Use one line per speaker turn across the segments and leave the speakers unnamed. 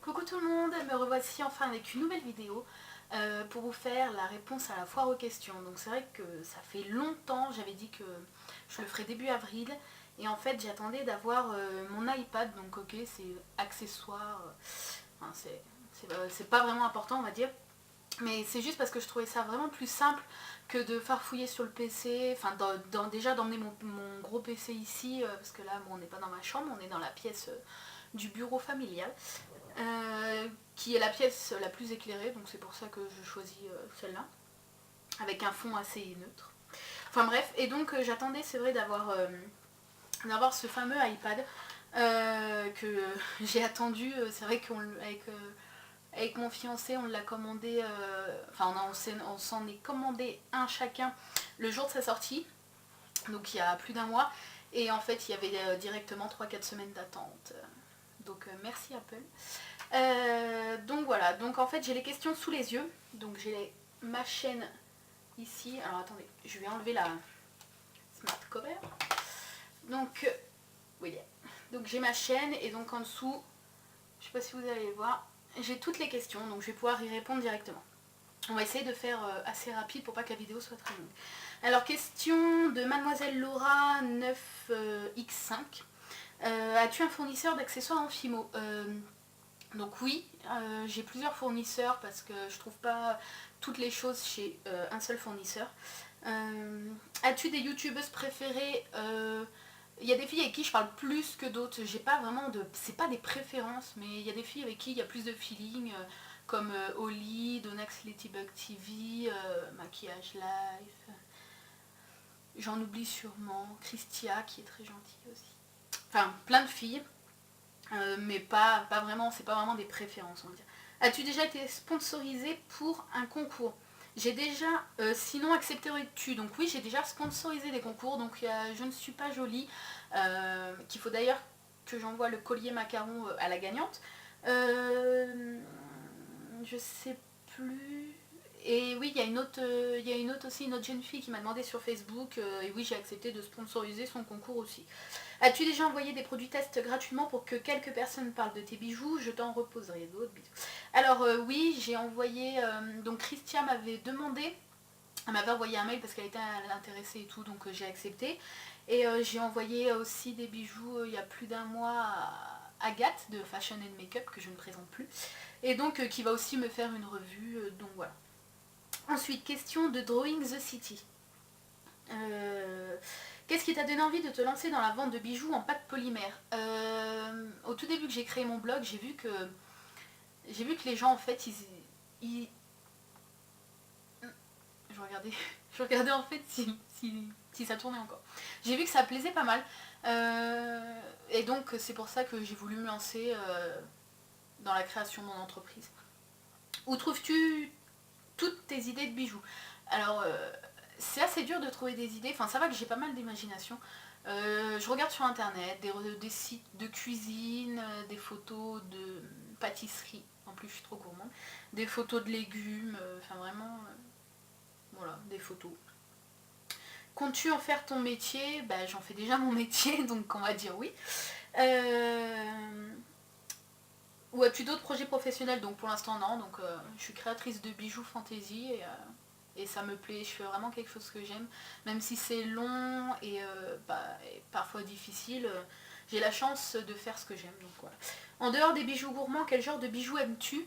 Coucou tout le monde, me revoici enfin avec une nouvelle vidéo pour vous faire la réponse à la foire aux questions. Donc c'est vrai que ça fait longtemps, j'avais dit que je le ferais début avril et en fait j'attendais d'avoir mon iPad, donc ok c'est accessoire, enfin, c'est pas vraiment important on va dire, mais c'est juste parce que je trouvais ça vraiment plus simple que de farfouiller sur le PC, enfin déjà d'emmener mon gros PC ici, parce que là bon, on n'est pas dans ma chambre, on est dans la pièce du bureau familial. Qui est la pièce la plus éclairée, donc c'est pour ça que je choisis celle-là, avec un fond assez neutre. Enfin bref, et donc j'attendais, c'est vrai, d'avoir ce fameux iPad que j'ai attendu. C'est vrai avec mon fiancé, on l'a commandé, enfin on s'en est commandé un chacun le jour de sa sortie, donc il y a plus d'un mois, et en fait il y avait directement 3-4 semaines d'attente. Donc merci Apple. Donc voilà, donc en fait j'ai les questions sous les yeux, donc j'ai ma chaîne ici, alors attendez, je vais enlever la smart cover, donc oui, donc j'ai ma chaîne et donc en dessous, je sais pas si vous allez le voir, j'ai toutes les questions, donc je vais pouvoir y répondre directement. On va essayer de faire assez rapide pour pas que la vidéo soit très longue. Alors question de Mademoiselle Laura 9x5, as-tu un fournisseur d'accessoires en Fimo? Donc oui, j'ai plusieurs fournisseurs parce que je trouve pas toutes les choses chez un seul fournisseur. As-tu des youtubeuses préférées? Il y a des filles avec qui je parle plus que d'autres. J'ai pas vraiment de. C'est pas des préférences, mais il y a des filles avec qui il y a plus de feeling, comme Oli, Donax Ladybug TV, Maquillage Life. J'en oublie sûrement. Christia qui est très gentille aussi. Enfin, plein de filles. Mais pas vraiment, c'est pas vraiment des préférences on va dire. As-tu déjà été sponsorisé pour un concours? J'ai déjà, sinon accepterais-tu? Donc oui, j'ai déjà sponsorisé des concours, donc je ne suis pas jolie, qu'il faut d'ailleurs que j'envoie le collier macaron à la gagnante. Je sais plus. Et oui, il y a une autre aussi, une autre jeune fille qui m'a demandé sur Facebook, et oui, j'ai accepté de sponsoriser son concours aussi. As-tu déjà envoyé des produits tests gratuitement pour que quelques personnes parlent de tes bijoux? Je t'en reposerai d'autres bisous. Alors oui, j'ai envoyé, donc Christian m'avait demandé, elle m'avait envoyé un mail parce qu'elle était intéressée et tout, donc j'ai accepté. Et j'ai envoyé aussi des bijoux il y a plus d'un mois à Agathe de Fashion and Makeup, que je ne présente plus. Et donc qui va aussi me faire une revue, donc voilà. Ensuite, question de Drawing the City. Qu'est-ce qui t'a donné envie de te lancer dans la vente de bijoux en pâte polymère? Au tout début que j'ai créé mon blog, j'ai vu que les gens en fait je regardais, je regardais en fait si ça tournait encore. J'ai vu que ça plaisait pas mal. Et donc c'est pour ça que j'ai voulu me lancer dans la création de mon entreprise. Où trouves-tu toutes tes idées de bijoux? Alors c'est assez dur de trouver des idées, enfin ça va que j'ai pas mal d'imagination. Je regarde sur internet des sites de cuisine, des photos de pâtisserie, en plus je suis trop gourmande, des photos de légumes, enfin vraiment, voilà, des photos. Comptes-tu en faire ton métier? Bah, j'en fais déjà mon métier, donc on va dire oui. Ou as-tu d'autres projets professionnels? Donc pour l'instant non, donc je suis créatrice de bijoux fantasy et ça me plaît, je fais vraiment quelque chose que j'aime, même si c'est long et parfois difficile, j'ai la chance de faire ce que j'aime, donc voilà. En dehors des bijoux gourmands, quel genre de bijoux aimes-tu?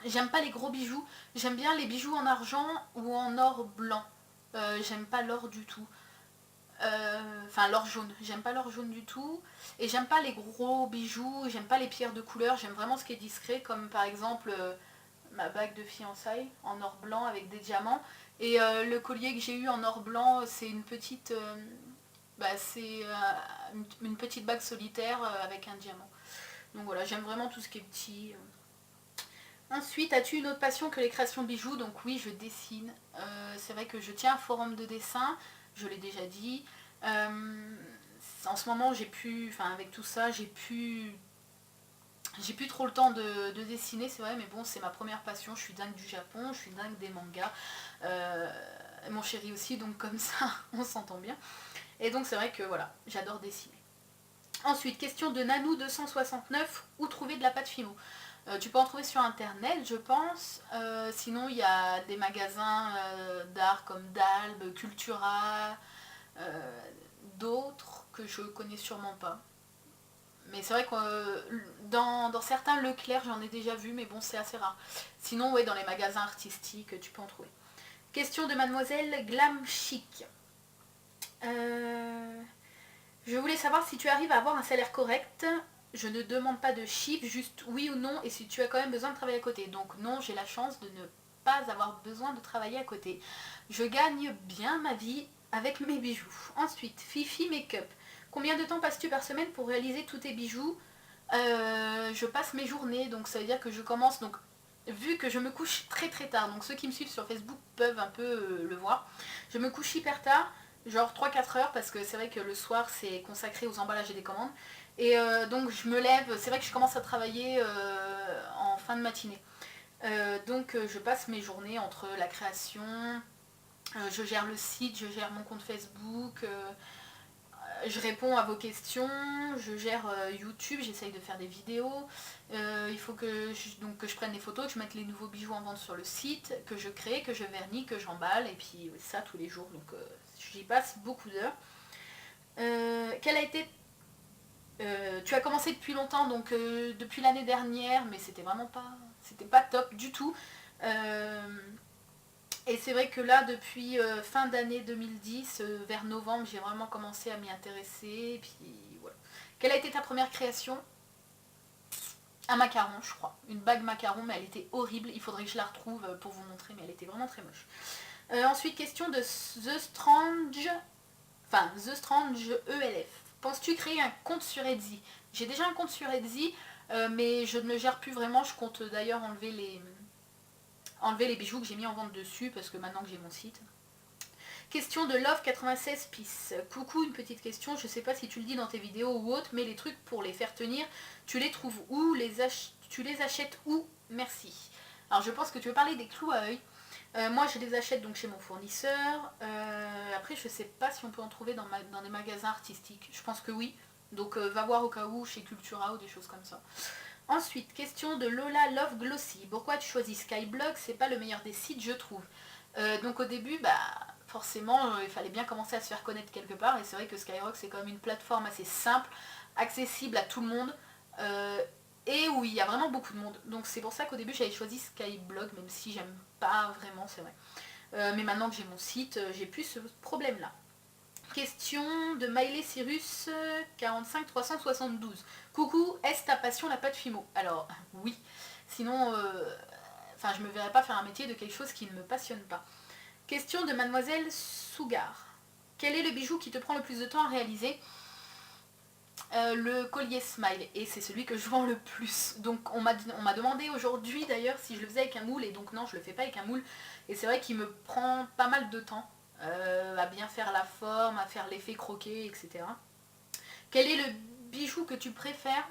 J'aime pas les gros bijoux, j'aime bien les bijoux en argent ou en or blanc. J'aime pas l'or du tout. Enfin l'or jaune, j'aime pas l'or jaune du tout. Et j'aime pas les gros bijoux, j'aime pas les pierres de couleur, j'aime vraiment ce qui est discret, comme par exemple ma bague de fiançailles en or blanc avec des diamants. Et le collier que j'ai eu en or blanc, c'est une petite, une petite bague solitaire avec un diamant. Donc voilà, j'aime vraiment tout ce qui est petit. Ensuite, as-tu une autre passion que les créations de bijoux? Donc oui, je dessine. C'est vrai que je tiens un forum de dessin, je l'ai déjà dit. En ce moment, avec tout ça, j'ai plus trop le temps de dessiner, c'est vrai, mais bon, c'est ma première passion. Je suis dingue du Japon, je suis dingue des mangas. Mon chéri aussi, donc comme ça, on s'entend bien. Et donc c'est vrai que voilà, j'adore dessiner. Ensuite, question de Nanou269, où trouver de la pâte Fimo? Tu peux en trouver sur internet, je pense. Sinon, il y a des magasins d'art comme Dalbe, Cultura, d'autres que je connais sûrement pas. Mais c'est vrai que dans certains Leclerc, j'en ai déjà vu, mais bon, c'est assez rare. Sinon, ouais, dans les magasins artistiques, tu peux en trouver. Question de mademoiselle Glam Chic. Je voulais savoir si tu arrives à avoir un salaire correct. Je ne demande pas de chiffres, juste oui ou non, et si tu as quand même besoin de travailler à côté. Donc non, j'ai la chance de ne pas avoir besoin de travailler à côté. Je gagne bien ma vie avec mes bijoux. Ensuite, Fifi Make-up. Combien de temps passes-tu par semaine pour réaliser tous tes bijoux? Je passe mes journées, donc ça veut dire que je commence, donc vu que je me couche très très tard, donc ceux qui me suivent sur Facebook peuvent un peu le voir, je me couche hyper tard, genre 3-4 heures, parce que c'est vrai que le soir c'est consacré aux emballages et des commandes, et donc je me lève, c'est vrai que je commence à travailler en fin de matinée. Donc je passe mes journées entre la création, je gère le site, je gère mon compte Facebook, je réponds à vos questions, je gère YouTube, j'essaye de faire des vidéos. Il faut que je prenne des photos, que je mette les nouveaux bijoux en vente sur le site, que je crée, que je vernis, que j'emballe, et puis ça tous les jours. Donc j'y passe beaucoup d'heures. Quelle a été... tu as commencé depuis longtemps, donc depuis l'année dernière, mais c'était pas top du tout. Et c'est vrai que là, depuis fin d'année 2010, vers novembre, j'ai vraiment commencé à m'y intéresser. Et puis voilà. Quelle a été ta première création? Un macaron, je crois. Une bague macaron, mais elle était horrible. Il faudrait que je la retrouve pour vous montrer, mais elle était vraiment très moche. Ensuite, question de The Strange. Enfin, The Strange ELF. Penses-tu créer un compte sur Etsy? J'ai déjà un compte sur Etsy, mais je ne le gère plus vraiment. Je compte d'ailleurs enlever les bijoux que j'ai mis en vente dessus parce que maintenant que j'ai mon site. Question de Love 96 Peace. Coucou, une petite question, je sais pas si tu le dis dans tes vidéos ou autres, mais les trucs pour les faire tenir, tu les trouves où? Tu les achètes où? Merci. Alors je pense que tu veux parler des clous à œil. Moi je les achète donc chez mon fournisseur. Après je sais pas si on peut en trouver dans des magasins artistiques. Je pense que oui. Donc va voir au cas où chez Cultura ou des choses comme ça. Ensuite, question de Lola Love Glossy. Pourquoi tu choisis Skyblog? C'est pas le meilleur des sites, je trouve. Donc au début, bah forcément, il fallait bien commencer à se faire connaître quelque part. Et c'est vrai que Skyrock, c'est quand même une plateforme assez simple, accessible à tout le monde. Et où il y a vraiment beaucoup de monde. Donc c'est pour ça qu'au début, j'avais choisi Skyblog, même si j'aime pas vraiment, c'est vrai. Mais maintenant que j'ai mon site, j'ai plus ce problème-là. Question de Miley Cyrus 45 372. Coucou, est-ce ta passion la pâte Fimo? Alors oui, sinon je me verrais pas faire un métier de quelque chose qui ne me passionne pas. Question de Mademoiselle Sougar. Quel est le bijou qui te prend le plus de temps à réaliser? Le collier Smile, et c'est celui que je vends le plus. Donc on m'a demandé aujourd'hui d'ailleurs si je le faisais avec un moule, et donc non, je le fais pas avec un moule. Et c'est vrai qu'il me prend pas mal de temps à bien faire la forme, à faire l'effet croqué, etc. Quel est le bijou que tu préfères?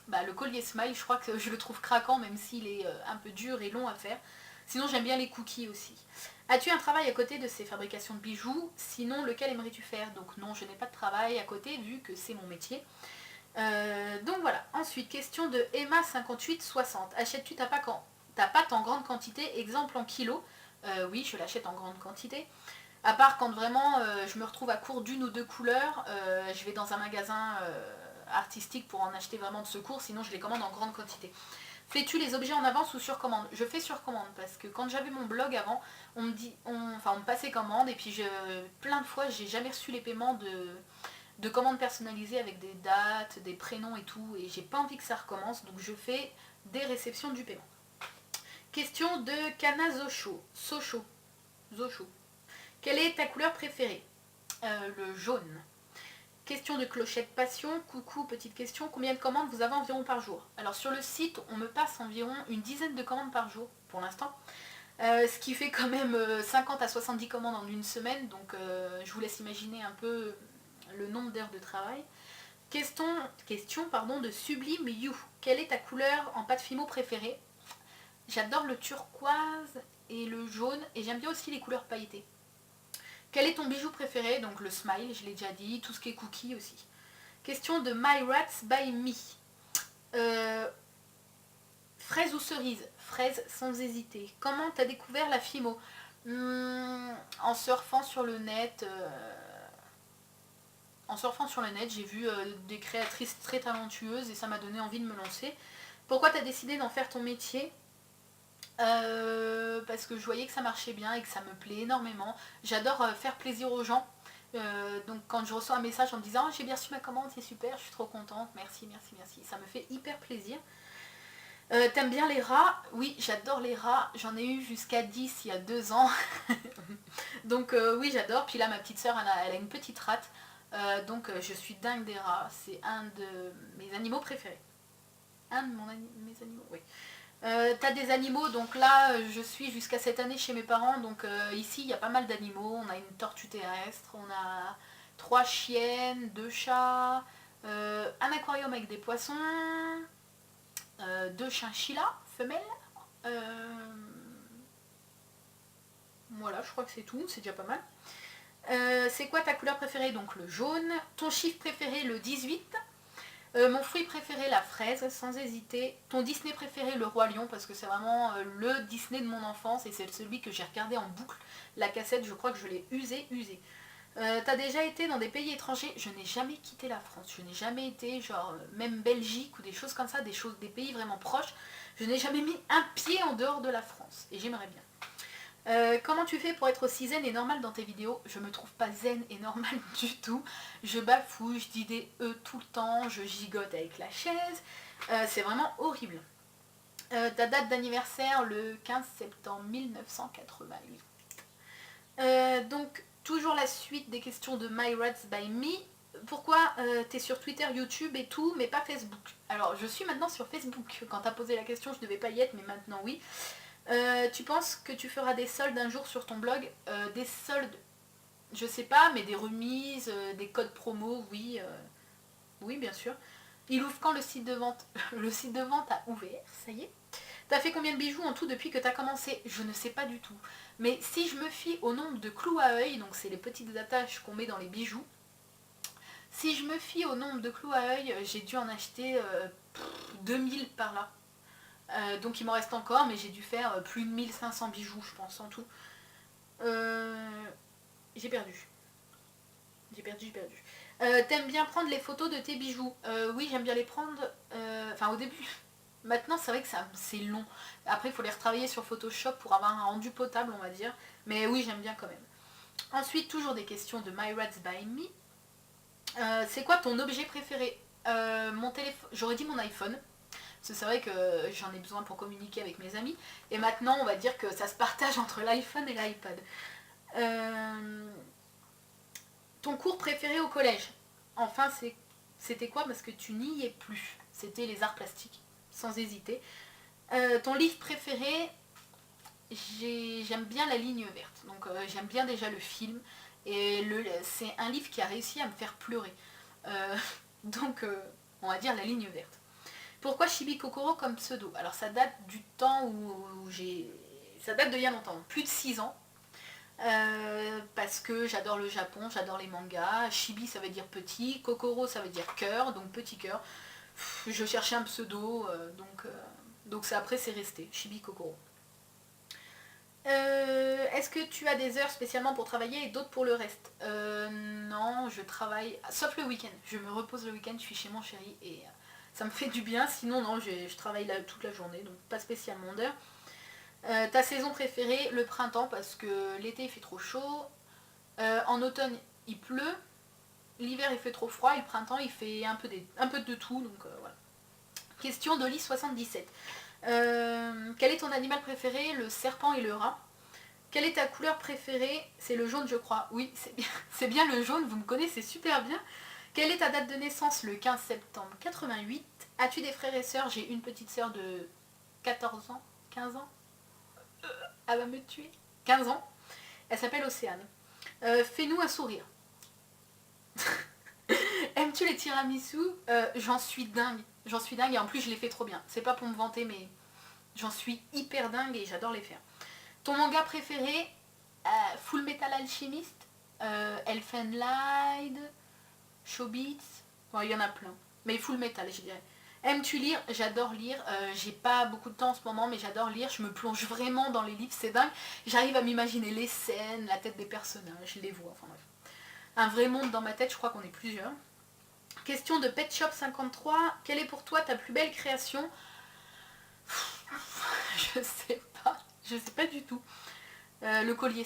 Bah, le collier Smile, je crois que je le trouve craquant, même s'il est un peu dur et long à faire. Sinon j'aime bien les cookies aussi. As-tu un travail à côté de ces fabrications de bijoux? Sinon, lequel aimerais-tu faire? Donc non, je n'ai pas de travail à côté vu que c'est mon métier. Donc voilà. Ensuite, question de Emma5860. Achètes-tu ta pâte en grande quantité, exemple en kilos? Oui, je l'achète en grande quantité. À part quand vraiment je me retrouve à court d'une ou deux couleurs, je vais dans un magasin artistique pour en acheter vraiment de secours, sinon je les commande en grande quantité. Fais-tu les objets en avance ou sur commande? Je fais sur commande parce que quand j'avais mon blog avant, on me passait commande et puis plein de fois j'ai jamais reçu les paiements de commandes personnalisées avec des dates, des prénoms et tout, et j'ai pas envie que ça recommence, donc je fais des réceptions du paiement. Question de Kana Socho. Quelle est ta couleur préférée? Le jaune. Question de Clochette Passion. Coucou, petite question. Combien de commandes vous avez environ par jour? Alors sur le site, on me passe environ une dizaine de commandes par jour pour l'instant. Ce qui fait quand même 50 à 70 commandes en une semaine. Donc je vous laisse imaginer un peu le nombre d'heures de travail. Question de Sublime You. Quelle est ta couleur en pâte Fimo préférée? J'adore le turquoise et le jaune. Et j'aime bien aussi les couleurs pailletées. Quel est ton bijou préféré? Donc le smile, je l'ai déjà dit, tout ce qui est cookie aussi. Question de My Rats by Me. Fraise ou cerise? Fraise sans hésiter. Comment t'as découvert la Fimo? En surfant sur le net. J'ai vu des créatrices très talentueuses et ça m'a donné envie de me lancer. Pourquoi t'as décidé d'en faire ton métier? Parce que je voyais que ça marchait bien et que ça me plaît énormément. J'adore faire plaisir aux gens. Donc quand je reçois un message en me disant oh, j'ai bien reçu ma commande, c'est super, je suis trop contente, merci, merci, merci. Ça me fait hyper plaisir. T'aimes bien les rats? Oui, j'adore les rats. J'en ai eu jusqu'à 10 il y a 2 ans. Donc oui, j'adore. Puis là, ma petite soeur, elle a une petite rate. Donc je suis dingue des rats. C'est un de mes animaux préférés. Un de mes animaux, oui. T'as des animaux, donc là je suis jusqu'à cette année chez mes parents, donc ici il y a pas mal d'animaux, on a une tortue terrestre, on a 3 chiennes, 2 chats, un aquarium avec des poissons, 2 chinchillas femelles, voilà je crois que c'est tout, c'est déjà pas mal. C'est quoi ta couleur préférée? Donc le jaune. Ton chiffre préféré? Le 18. Mon fruit préféré, la fraise, sans hésiter. Ton Disney préféré, le Roi Lion, parce que c'est vraiment le Disney de mon enfance et c'est celui que j'ai regardé en boucle. La cassette, je crois que je l'ai usé. T'as déjà été dans des pays étrangers? Je n'ai jamais quitté la France. Je n'ai jamais été, genre, même Belgique ou des choses comme ça, des pays vraiment proches. Je n'ai jamais mis un pied en dehors de la France et j'aimerais bien. Comment tu fais pour être aussi zen et normal dans tes vidéos? Je me trouve pas zen et normal du tout. Je bafouille, je dis des E tout le temps, je gigote avec la chaise. C'est vraiment horrible. Ta date d'anniversaire, le 15 septembre 1988. Donc, toujours la suite des questions de My Rats by Me. Pourquoi t'es sur Twitter, YouTube et tout, mais pas Facebook? Alors, je suis maintenant sur Facebook. Quand t'as posé la question, je devais pas y être, mais maintenant oui. Tu penses que tu feras des soldes un jour sur ton blog? Des soldes, je sais pas, mais des remises, des codes promo, oui, oui bien sûr. Il ouvre quand le site de vente? Le site de vente a ouvert, ça y est. T'as fait combien de bijoux en tout depuis que t'as commencé? Je ne sais pas du tout. Mais si je me fie au nombre de clous à œil, donc c'est les petites attaches qu'on met dans les bijoux, si je me fie au nombre de clous à œil, j'ai dû en acheter 2000 par là. Donc il m'en reste encore, mais j'ai dû faire plus de 1500 bijoux, je pense, en tout. J'ai perdu. J'ai perdu. T'aimes bien prendre les photos de tes bijoux? Oui, j'aime bien les prendre. Enfin, au début. Maintenant, c'est vrai que c'est long. Après, il faut les retravailler sur Photoshop pour avoir un rendu potable, on va dire. Mais oui, j'aime bien quand même. Ensuite, toujours des questions de My Rats by Me. C'est quoi ton objet préféré? Mon téléphone. J'aurais dit mon iPhone. Parce que c'est vrai que j'en ai besoin pour communiquer avec mes amis. Et maintenant, on va dire que ça se partage entre l'iPhone et l'iPad. Ton cours préféré au collège? Enfin, c'était quoi? Parce que tu n'y es plus. C'était les arts plastiques, sans hésiter. Ton livre préféré? J'aime bien La Ligne Verte. Donc j'aime bien déjà le film. Et c'est un livre qui a réussi à me faire pleurer. Donc on va dire La Ligne Verte. Pourquoi Chibi Kokoro comme pseudo? Alors ça date du temps où j'ai... Ça date d'il y a longtemps, plus de 6 ans. Parce que j'adore le Japon, j'adore les mangas. Chibi ça veut dire petit, Kokoro ça veut dire cœur, donc petit cœur. Je cherchais un pseudo, donc après c'est resté, Chibi Kokoro. Est-ce que tu as des heures spécialement pour travailler et d'autres pour le reste? Non, je travaille, sauf le week-end. Je me repose le week-end, je suis chez mon chéri et ça me fait du bien. Sinon, non, je travaille là toute la journée, donc pas spécialement d'heures. Ta saison préférée? Le printemps, parce que l'été il fait trop chaud. En automne, il pleut. L'hiver, il fait trop froid. Et le printemps, il fait un peu de tout. Donc voilà. Question d'Oli 77. Quel est ton animal préféré? Le serpent et le rat. Quelle est ta couleur préférée? C'est le jaune, je crois. Oui, c'est bien, c'est bien le jaune, vous me connaissez super bien. Quelle est ta date de naissance? Le 15 septembre 88. As-tu des frères et sœurs? J'ai une petite sœur de 14 ans, 15 ans. Elle va me tuer. 15 ans. Elle s'appelle Océane. Fais-nous un sourire. Aimes-tu les tiramisu? J'en suis dingue. J'en suis dingue et en plus je les fais trop bien. C'est pas pour me vanter mais j'en suis hyper dingue et j'adore les faire. Ton manga préféré? Full Metal Alchemist, Elfen Lied, Shobits, bon, il y en a plein. Mais Full Metal, je dirais. Aimes-tu lire? J'adore lire. J'ai pas beaucoup de temps en ce moment, mais j'adore lire. Je me plonge vraiment dans les livres, c'est dingue. J'arrive à m'imaginer les scènes, la tête des personnages, les voix, enfin bref. Un vrai monde dans ma tête, je crois qu'on est plusieurs. Question de Pet Shop 53. Quelle est pour toi ta plus belle création? Je sais pas. Je sais pas du tout. Le collier